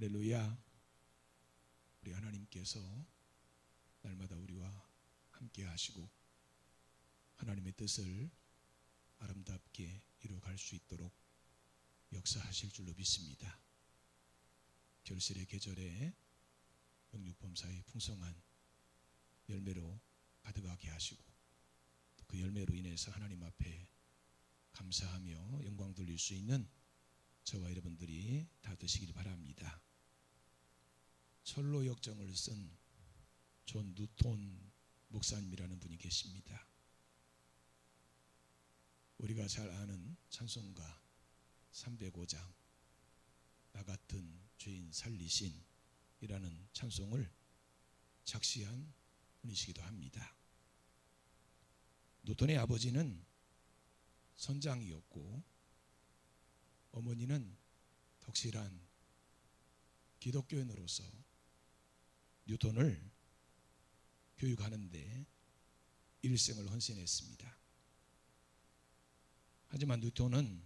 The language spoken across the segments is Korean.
할렐루야. 우리 하나님께서 날마다 우리와 함께 하시고 하나님의 뜻을 아름답게 이루어갈 수 있도록 역사하실 줄로 믿습니다. 결실의 계절에 영육범사의 풍성한 열매로 가득하게 하시고 또 그 열매로 인해서 하나님 앞에 감사하며 영광 돌릴 수 있는 저와 여러분들이 다 되시길 바랍니다. 철로 역정을 쓴 존 뉴턴 목사님이라는 분이 계십니다. 우리가 잘 아는 찬송가 305장 나 같은 죄인 살리신 이라는 찬송을 작시한 분이시기도 합니다. 뉴턴의 아버지는 선장이었고 어머니는 덕실한 기독교인으로서 뉴턴을 교육하는데 일생을 헌신했습니다. 하지만 뉴턴은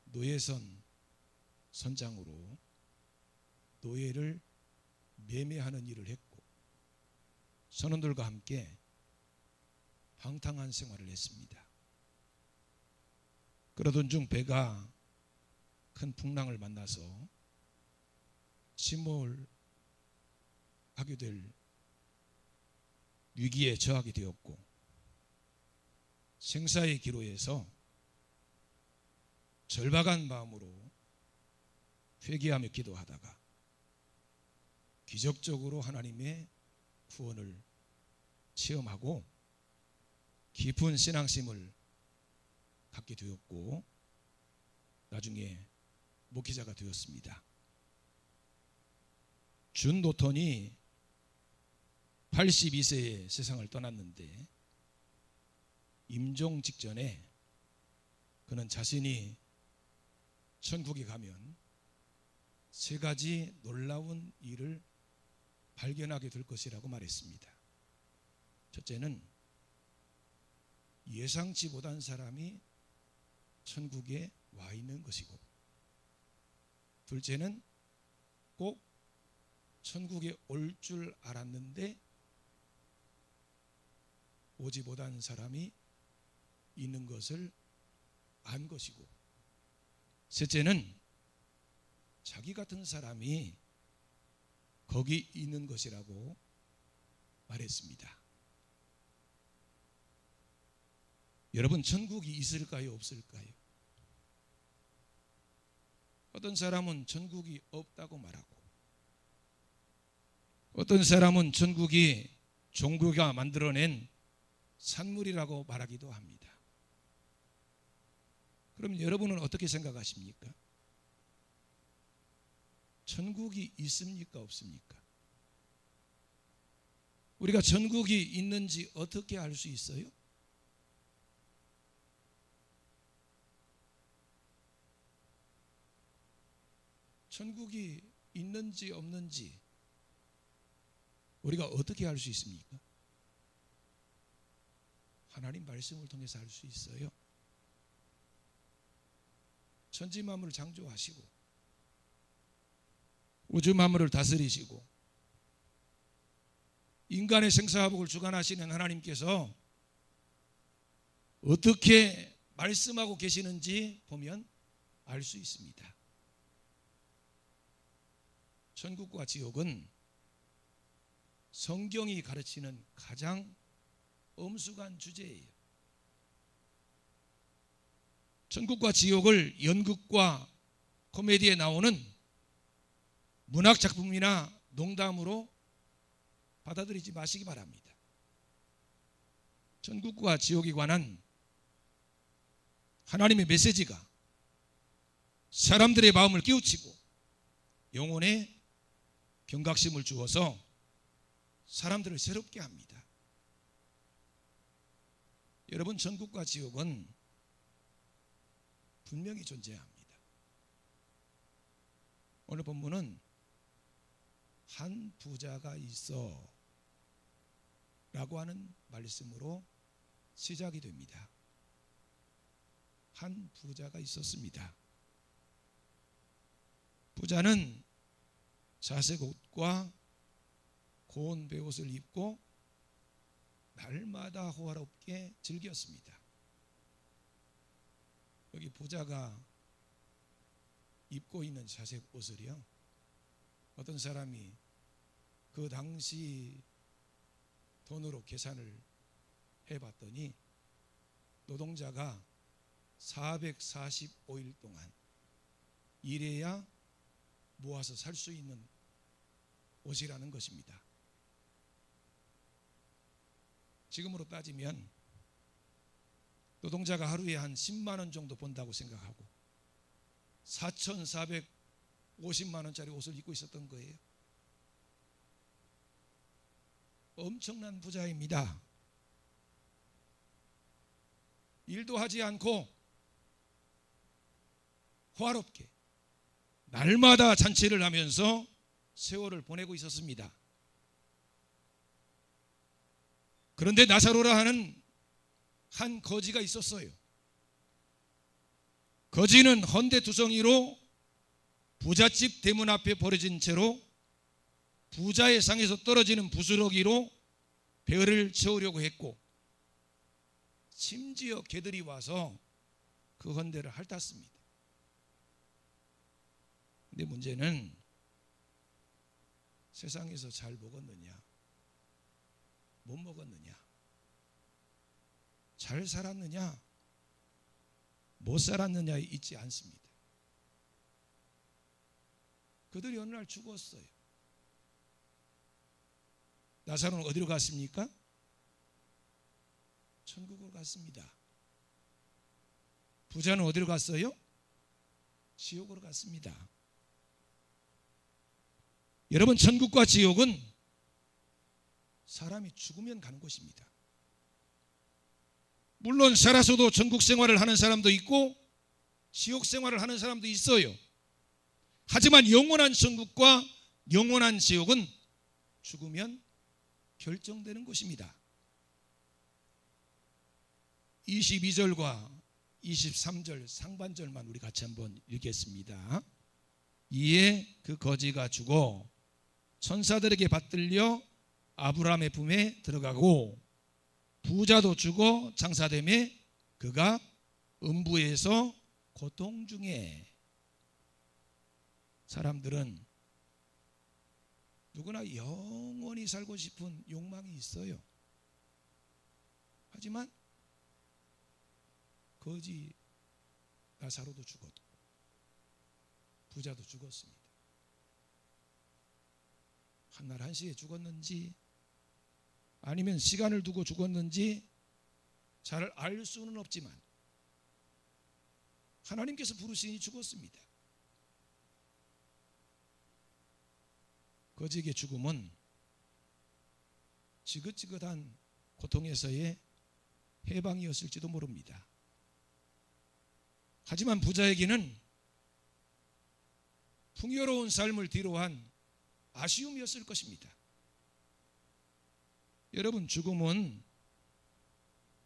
노예선 선장으로 노예를 매매하는 일을 했고 선원들과 함께 방탕한 생활을 했습니다. 그러던 중 배가 큰 풍랑을 만나서 침몰하게 될 위기에 처하게 되었고 생사의 기로에서 절박한 마음으로 회개하며 기도하다가 기적적으로 하나님의 구원을 체험하고 깊은 신앙심을 갖게 되었고 나중에 목회자가 되었습니다. 존 뉴턴이 82세에 세상을 떠났는데 임종 직전에 그는 자신이 천국에 가면 세 가지 놀라운 일을 발견하게 될 것이라고 말했습니다. 첫째는 예상치 못한 사람이 천국에 와 있는 것이고, 둘째는 꼭 천국에 올 줄 알았는데 오지 못한 사람이 있는 것을 안 것이고, 셋째는 자기 같은 사람이 거기 있는 것이라고 말했습니다. 여러분, 천국이 있을까요, 없을까요? 어떤 사람은 천국이 없다고 말하고, 어떤 사람은 천국이 종교가 만들어낸 산물이라고 말하기도 합니다. 그럼 여러분은 어떻게 생각하십니까? 천국이 있습니까, 없습니까? 우리가 천국이 있는지 어떻게 알 수 있어요? 천국이 있는지 없는지 우리가 어떻게 알 수 있습니까? 하나님 말씀을 통해서 알 수 있어요. 천지 만물을 창조하시고 우주 만물을 다스리시고 인간의 생사화복을 주관하시는 하나님께서 어떻게 말씀하고 계시는지 보면 알 수 있습니다. 천국과 지옥은 성경이 가르치는 가장 엄숙한 주제예요. 천국과 지옥을 연극과 코미디에 나오는 문학 작품이나 농담으로 받아들이지 마시기 바랍니다. 천국과 지옥에 관한 하나님의 메시지가 사람들의 마음을 깨우치고 영혼에 경각심을 주어서 사람들을 새롭게 합니다. 여러분, 천국과 지옥은 분명히 존재합니다. 오늘 본문은 한 부자가 있어 라고 하는 말씀으로 시작이 됩니다. 한 부자가 있었습니다. 부자는 자색 옷과 고운 베옷을 입고 날마다 호화롭게 즐겼습니다. 여기 부자가 입고 있는 자색 옷을요, 어떤 사람이 그 당시 돈으로 계산을 해봤더니 노동자가 445일 동안 일해야 모아서 살 수 있는 옷이라는 것입니다. 지금으로 따지면 노동자가 하루에 한 10만 원 정도 번다고 생각하고 4,450만 원짜리 옷을 입고 있었던 거예요. 엄청난 부자입니다. 일도 하지 않고 호화롭게 날마다 잔치를 하면서 세월을 보내고 있었습니다. 그런데 나사로라 하는 한 거지가 있었어요. 거지는 헌데투성이로 부잣집 대문 앞에 버려진 채로 부자의 상에서 떨어지는 부스러기로 배를 채우려고 했고, 심지어 개들이 와서 그 헌데를 핥았습니다. 근데 문제는 세상에서 잘 먹었느냐, 못 먹었느냐, 잘 살았느냐, 못 살았느냐에 있지 않습니다. 그들이 어느 날 죽었어요. 나사로는 어디로 갔습니까? 천국으로 갔습니다. 부자는 어디로 갔어요? 지옥으로 갔습니다. 여러분, 천국과 지옥은 사람이 죽으면 가는 곳입니다. 물론 살아서도 천국 생활을 하는 사람도 있고 지옥 생활을 하는 사람도 있어요. 하지만 영원한 천국과 영원한 지옥은 죽으면 결정되는 곳입니다. 22절과 23절 상반절만 우리 같이 한번 읽겠습니다. 이에 그 거지가 죽어 천사들에게 받들려 아브라함의 품에 들어가고, 부자도 죽어 장사되매 그가 음부에서 고통 중에. 사람들은 누구나 영원히 살고 싶은 욕망이 있어요. 하지만 거지 나사로도 죽었고 부자도 죽었습니다. 한날 한시에 죽었는지 아니면 시간을 두고 죽었는지 잘 알 수는 없지만 하나님께서 부르시니 죽었습니다. 거지에게 죽음은 지긋지긋한 고통에서의 해방이었을지도 모릅니다. 하지만 부자에게는 풍요로운 삶을 뒤로한 아쉬움이었을 것입니다. 여러분, 죽음은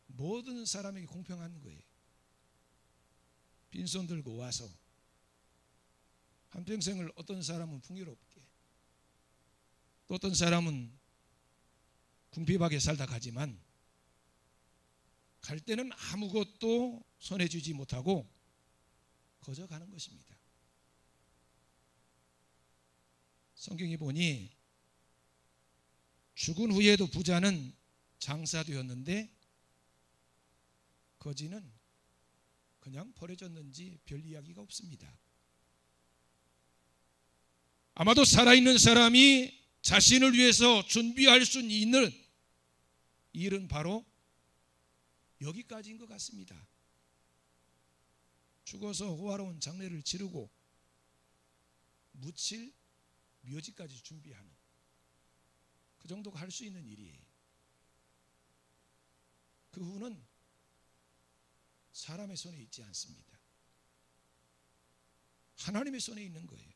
모든 사람에게 공평한 거예요. 빈손 들고 와서 한평생을 어떤 사람은 풍요롭게, 또 어떤 사람은 궁핍하게 살다 가지만 갈 때는 아무것도 손에 쥐지 못하고 거저 가는 것입니다. 성경에 보니 죽은 후에도 부자는 장사되었는데 거지는 그냥 버려졌는지 별 이야기가 없습니다. 아마도 살아있는 사람이 자신을 위해서 준비할 수 있는 일은 바로 여기까지인 것 같습니다. 죽어서 호화로운 장례를 치르고 묻힐 묘지까지 준비하는, 그 정도가 할 수 있는 일이에요. 그 후는 사람의 손에 있지 않습니다. 하나님의 손에 있는 거예요.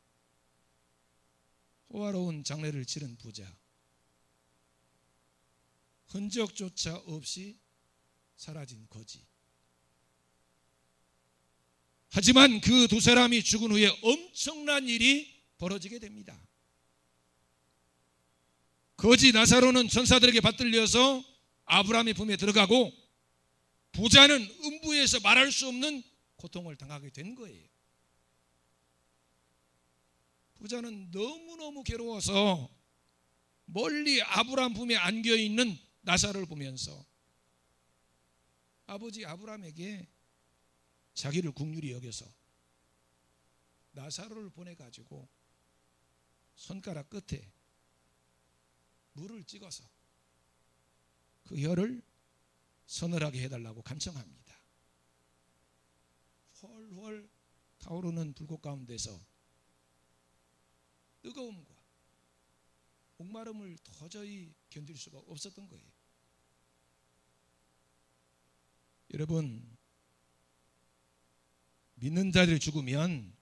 호화로운 장례를 치른 부자, 흔적조차 없이 사라진 거지. 하지만 그 두 사람이 죽은 후에 엄청난 일이 벌어지게 됩니다. 거지 나사로는 천사들에게 받들려서 아브라함의 품에 들어가고 부자는 음부에서 말할 수 없는 고통을 당하게 된 거예요. 부자는 너무너무 괴로워서 멀리 아브라함 품에 안겨있는 나사로를 보면서 아버지 아브라함에게 자기를 긍휼히 여겨서 나사로를 보내가지고 손가락 끝에 물을 찍어서 그 혀를 서늘하게 해달라고 간청합니다. 훨훨 타오르는 불꽃 가운데서 뜨거움과 목마름을 도저히 견딜 수가 없었던 거예요. 여러분, 믿는 자들이 죽으면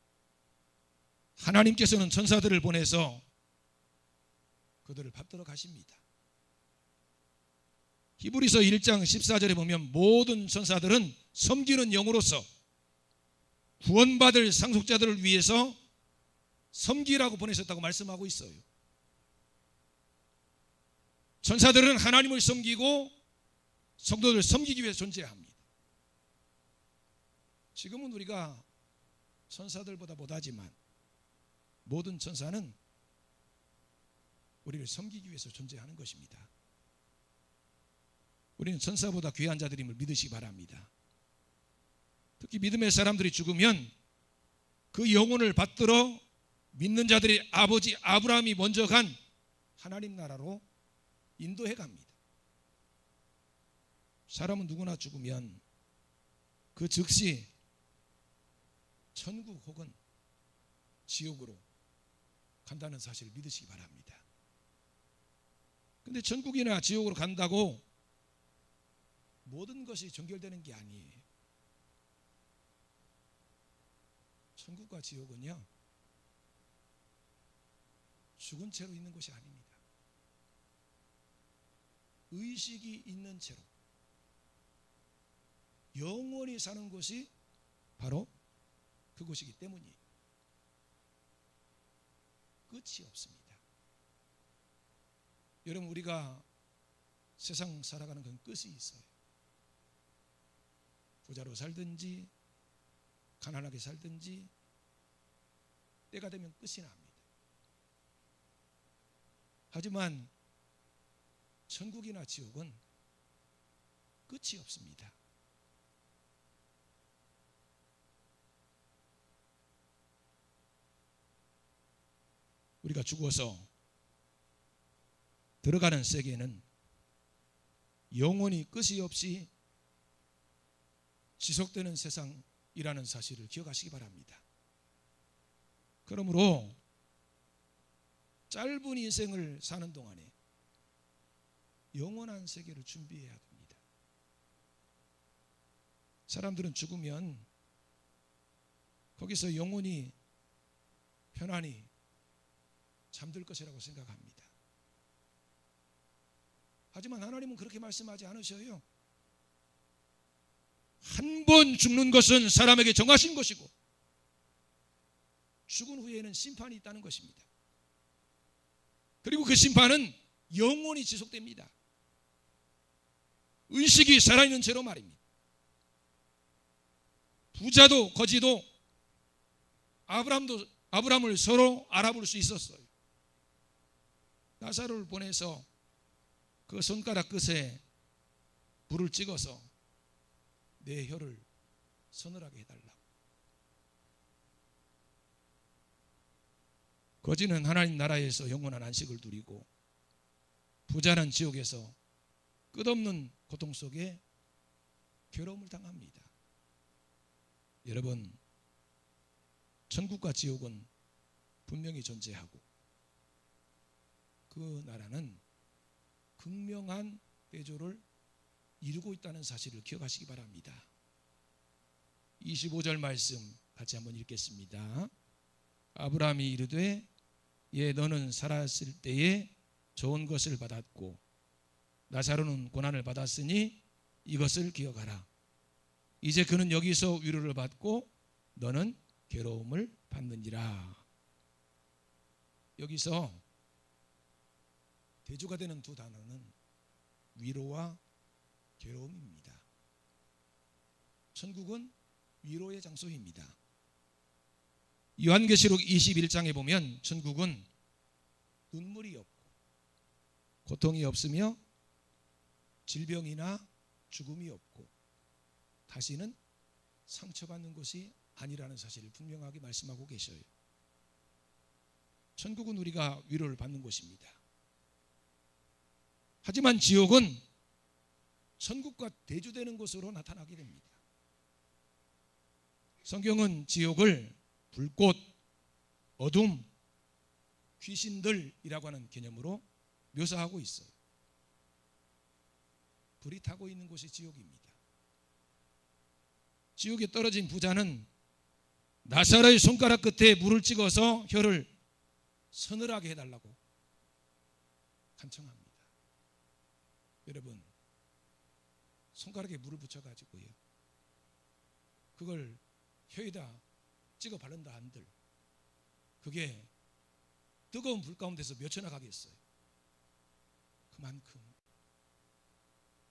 하나님께서는 천사들을 보내서 그들을 받들어 가십니다. 히브리서 1장 14절에 보면 모든 천사들은 섬기는 영으로서 구원받을 상속자들을 위해서 섬기라고 보내셨다고 말씀하고 있어요. 천사들은 하나님을 섬기고 성도들을 섬기기 위해 존재합니다. 지금은 우리가 천사들보다 못하지만 모든 천사는 우리를 섬기기 위해서 존재하는 것입니다. 우리는 천사보다 귀한 자들임을 믿으시기 바랍니다. 특히 믿음의 사람들이 죽으면 그 영혼을 받들어 믿는 자들이 아버지 아브라함이 먼저 간 하나님 나라로 인도해 갑니다. 사람은 누구나 죽으면 그 즉시 천국 혹은 지옥으로 간다는 사실을 믿으시기 바랍니다. 그런데 천국이나 지옥으로 간다고 모든 것이 정결되는 게 아니에요. 천국과 지옥은요, 죽은 채로 있는 것이 아닙니다. 의식이 있는 채로 영원히 사는 것이 바로 그것이기 때문이에요. 끝이 없습니다. 여러분, 우리가 세상 살아가는 건 끝이 있어요. 부자로 살든지 가난하게 살든지 때가 되면 끝이 납니다. 하지만 천국이나 지옥은 끝이 없습니다. 우리가 죽어서 들어가는 세계는 영원히 끝이 없이 지속되는 세상이라는 사실을 기억하시기 바랍니다. 그러므로 짧은 인생을 사는 동안에 영원한 세계를 준비해야 됩니다. 사람들은 죽으면 거기서 영원히 편안히 잠들 것이라고 생각합니다. 하지만 하나님은 그렇게 말씀하지 않으셔요. 한 번 죽는 것은 사람에게 정하신 것이고 죽은 후에는 심판이 있다는 것입니다. 그리고 그 심판은 영원히 지속됩니다. 의식이 살아있는 채로 말입니다. 부자도 거지도 아브라함을 서로 알아볼 수 있었어요. 나사로를 보내서 그 손가락 끝에 불을 찍어서 내 혀를 서늘하게 해달라고. 거지는 하나님 나라에서 영원한 안식을 누리고 부자는 지옥에서 끝없는 고통 속에 괴로움을 당합니다. 여러분, 천국과 지옥은 분명히 존재하고 그 나라는 극명한 대조를 이루고 있다는 사실을 기억하시기 바랍니다. 25절 말씀 같이 한번 읽겠습니다. 아브라함이 이르되 예 너는 살았을 때에 좋은 것을 받았고 나사로는 고난을 받았으니 이것을 기억하라. 이제 그는 여기서 위로를 받고 너는 괴로움을 받느니라. 여기서 대조가 되는 두 단어는 위로와 괴로움입니다. 천국은 위로의 장소입니다. 요한계시록 21장에 보면 천국은 눈물이 없고 고통이 없으며 질병이나 죽음이 없고 다시는 상처받는 곳이 아니라는 사실을 분명하게 말씀하고 계셔요. 천국은 우리가 위로를 받는 곳입니다. 하지만 지옥은 천국과 대조되는 곳으로 나타나게 됩니다. 성경은 지옥을 불꽃, 어둠, 귀신들이라고 하는 개념으로 묘사하고 있어요. 불이 타고 있는 곳이 지옥입니다. 지옥에 떨어진 부자는 나사로의 손가락 끝에 물을 찍어서 혀를 서늘하게 해달라고 간청합니다. 여러분, 손가락에 물을 붙여가지고요, 그걸 혀에다 찍어 바른다 한들 그게 뜨거운 불 가운데서 몇 초나 가겠어요? 그만큼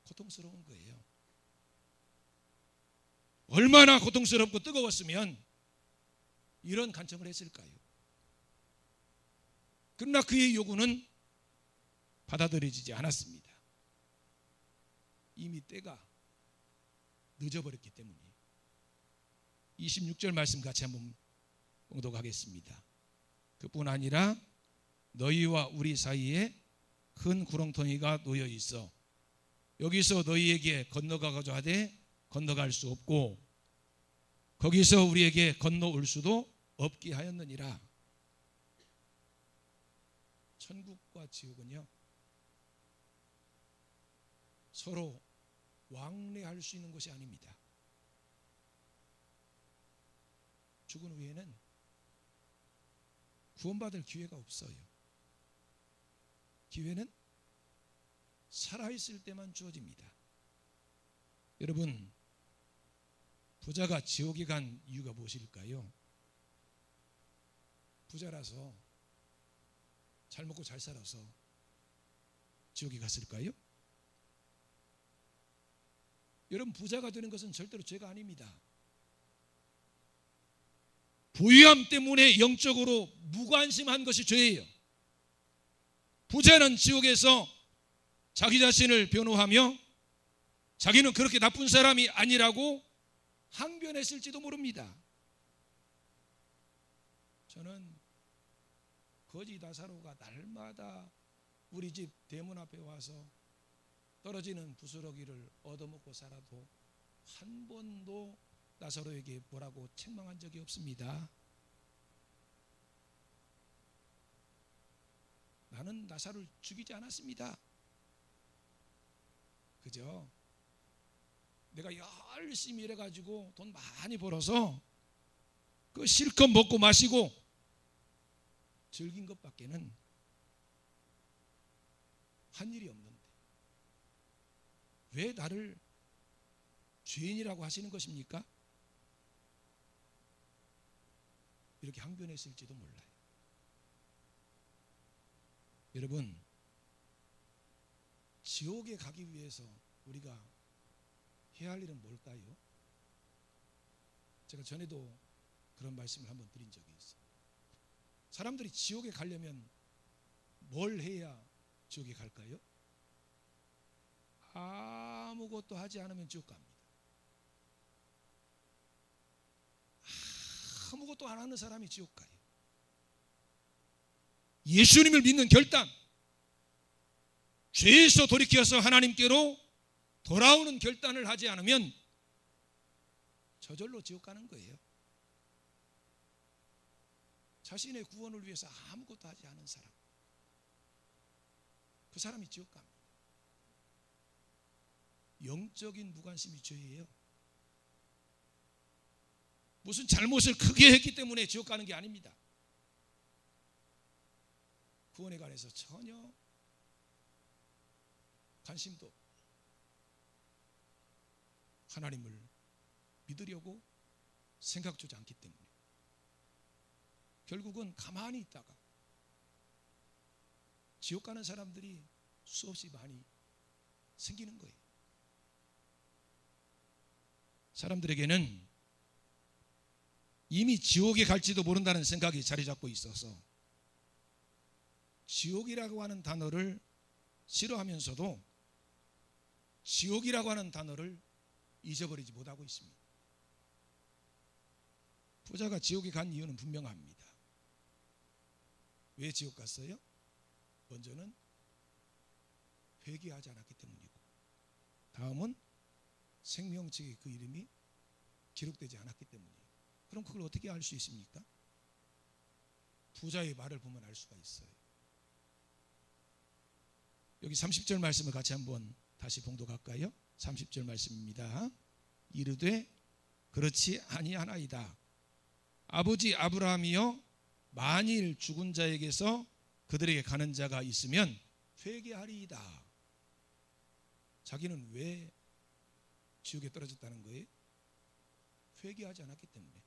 고통스러운 거예요. 얼마나 고통스럽고 뜨거웠으면 이런 간청을 했을까요? 그러나 그의 요구는 받아들여지지 않았습니다. 이미 때가 늦어버렸기 때문이에요. 26절 말씀 같이 한번 봉독하겠습니다. 그뿐 아니라 너희와 우리 사이에 큰 구렁텅이가 놓여 있어 여기서 너희에게 건너가고자 하되 건너갈 수 없고 거기서 우리에게 건너올 수도 없게 하였느니라. 천국과 지옥은요, 서로 왕래할 수 있는 것이 아닙니다. 죽은 후에는 구원받을 기회가 없어요. 기회는 살아있을 때만 주어집니다. 여러분, 부자가 지옥에 간 이유가 무엇일까요? 부자라서 잘 먹고 잘 살아서 지옥에 갔을까요? 여러분, 부자가 되는 것은 절대로 죄가 아닙니다. 부유함 때문에 영적으로 무관심한 것이 죄예요. 부자는 지옥에서 자기 자신을 변호하며 자기는 그렇게 나쁜 사람이 아니라고 항변했을지도 모릅니다. 저는 거지 나사로가 날마다 우리 집 대문 앞에 와서 떨어지는 부스러기를 얻어먹고 살아도 한 번도 나사로에게 뭐라고 책망한 적이 없습니다. 나는 나사로를 죽이지 않았습니다. 그죠? 내가 열심히 일해가지고 돈 많이 벌어서 그 실컷 먹고 마시고 즐긴 것밖에는 한 일이 없는데 왜 나를 죄인이라고 하시는 것입니까? 이렇게 항변했을지도 몰라요. 여러분, 지옥에 가기 위해서 우리가 해야 할 일은 뭘까요? 제가 전에도 그런 말씀을 한번 드린 적이 있어요. 사람들이 지옥에 가려면 뭘 해야 지옥에 갈까요? 아무것도 하지 않으면 지옥 갑니다. 아무것도 안 하는 사람이 지옥 가요. 예수님을 믿는 결단, 죄에서 돌이켜서 하나님께로 돌아오는 결단을 하지 않으면 저절로 지옥 가는 거예요. 자신의 구원을 위해서 아무것도 하지 않은 사람, 그 사람이 지옥 갑니다. 영적인 무관심이 죄예요. 무슨 잘못을 크게 했기 때문에 지옥 가는 게 아닙니다. 구원에 관해서 전혀 관심도 없고 하나님을 믿으려고 생각조차 않기 때문에 결국은 가만히 있다가 지옥 가는 사람들이 수없이 많이 생기는 거예요. 사람들에게는 이미 지옥에 갈지도 모른다는 생각이 자리 잡고 있어서 지옥이라고 하는 단어를 싫어하면서도 지옥이라고 하는 단어를 잊어버리지 못하고 있습니다. 부자가 지옥에 간 이유는 분명합니다. 왜 지옥 갔어요? 먼저는 회개하지 않았기 때문이고, 다음은 생명책에 그 이름이 기록되지 않았기 때문이에요. 그럼 그걸 어떻게 알 수 있습니까? 부자의 말을 보면 알 수가 있어요. 여기 30절 말씀을 같이 한번 다시 봉독할까요? 30절 말씀입니다. 이르되 그렇지 아니하나이다. 아버지 아브라함이여, 만일 죽은 자에게서 그들에게 가는 자가 있으면 회개하리이다. 자기는 왜 지옥에 떨어졌다는 거예요? 회개하지 않았기 때문에.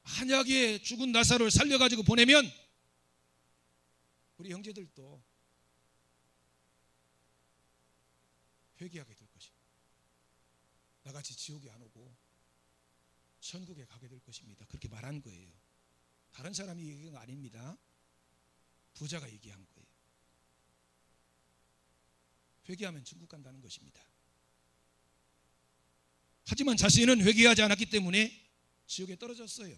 만약에 죽은 나사로를 살려가지고 보내면 우리 형제들도 회개하게 될 것입니다. 나같이 지옥에 안 오고 천국에 가게 될 것입니다. 그렇게 말한 거예요. 다른 사람이 얘기한 거 아닙니다. 부자가 얘기한 거예요. 회개하면 천국 간다는 것입니다. 하지만 자신은 회개하지 않았기 때문에 지옥에 떨어졌어요.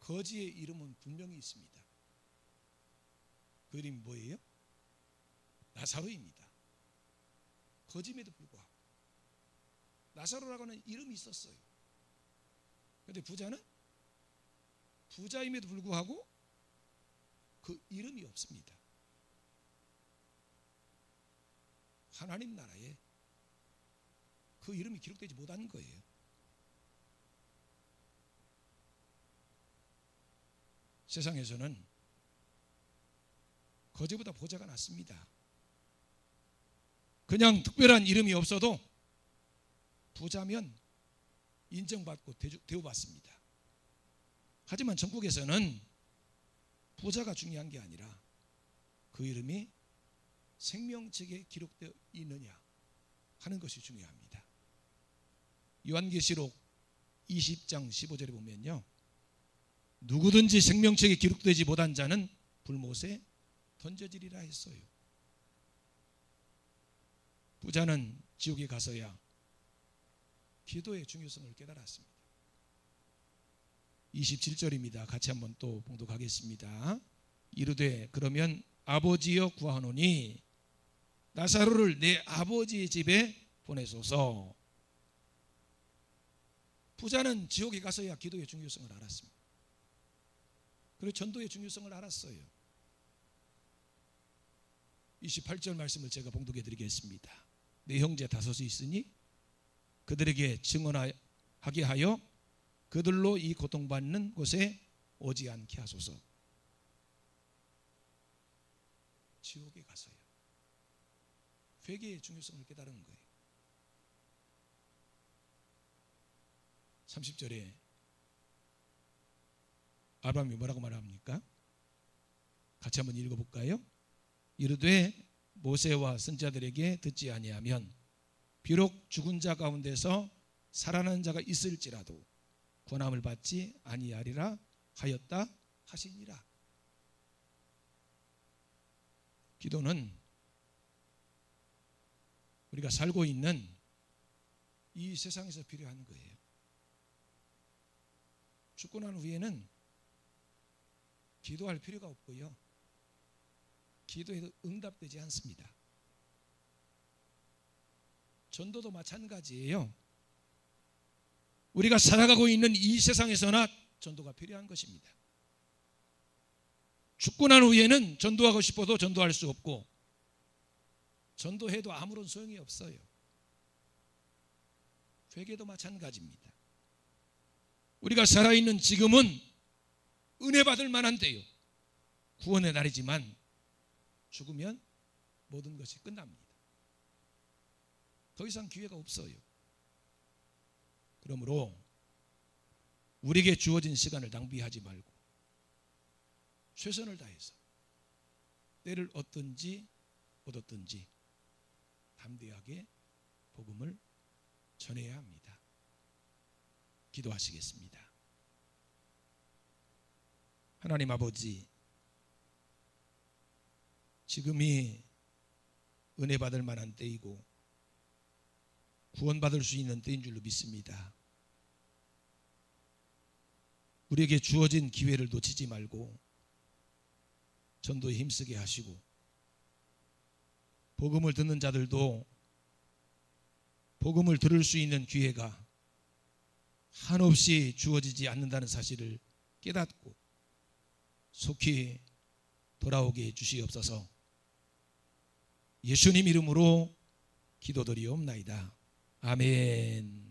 거지의 이름은 분명히 있습니다. 그 이름이 뭐예요? 나사로입니다. 거짐에도 불구하고 나사로라고 하는 이름이 있었어요. 그런데 부자는 부자임에도 불구하고 그 이름이 없습니다. 하나님 나라에 그 이름이 기록되지 못한 거예요. 세상에서는 거지보다 부자가 낫습니다. 그냥 특별한 이름이 없어도 부자면 인정받고 대우받습니다. 하지만 천국에서는 부자가 중요한 게 아니라 그 이름이 생명책에 기록되어 있느냐 하는 것이 중요합니다. 요한계시록 20장 15절에 보면요, 누구든지 생명책에 기록되지 못한 자는 불못에 던져지리라 했어요. 부자는 지옥에 가서야 기도의 중요성을 깨달았습니다. 27절입니다. 같이 한번 또 봉독하겠습니다. 이르되 그러면 아버지여 구하노니 나사로를 내 아버지의 집에 보내소서. 부자는 지옥에 가서야 기도의 중요성을 알았습니다. 그리고 전도의 중요성을 알았어요. 28절 말씀을 제가 봉독해 드리겠습니다. 내 형제 다섯이 있으니 그들에게 증언하게 하여 그들로 이 고통받는 곳에 오지 않게 하소서. 지옥에 가서야 회개의 중요성을 깨달은 거예요. 30절에 아브라함이 뭐라고 말합니까? 같이 한번 읽어볼까요? 이르되 모세와 선지자들에게 듣지 아니하면 비록 죽은 자 가운데서 살아난 자가 있을지라도 권함을 받지 아니하리라 하였다 하시니라. 기도는 우리가 살고 있는 이 세상에서 필요한 거예요. 죽고 난 후에는 기도할 필요가 없고요, 기도해도 응답되지 않습니다. 전도도 마찬가지예요. 우리가 살아가고 있는 이 세상에서나 전도가 필요한 것입니다. 죽고 난 후에는 전도하고 싶어도 전도할 수 없고 전도해도 아무런 소용이 없어요. 회개도 마찬가지입니다. 우리가 살아있는 지금은 은혜 받을 만한데요, 구원의 날이지만 죽으면 모든 것이 끝납니다. 더 이상 기회가 없어요. 그러므로 우리에게 주어진 시간을 낭비하지 말고 최선을 다해서 때를 얻든지 얻었든지 담대하게 복음을 전해야 합니다. 기도하시겠습니다. 하나님 아버지, 지금이 은혜 받을 만한 때이고 구원받을 수 있는 때인 줄로 믿습니다. 우리에게 주어진 기회를 놓치지 말고 전도에 힘쓰게 하시고, 복음을 듣는 자들도 복음을 들을 수 있는 기회가 한없이 주어지지 않는다는 사실을 깨닫고 속히 돌아오게 해주시옵소서. 예수님 이름으로 기도드리옵나이다. 아멘.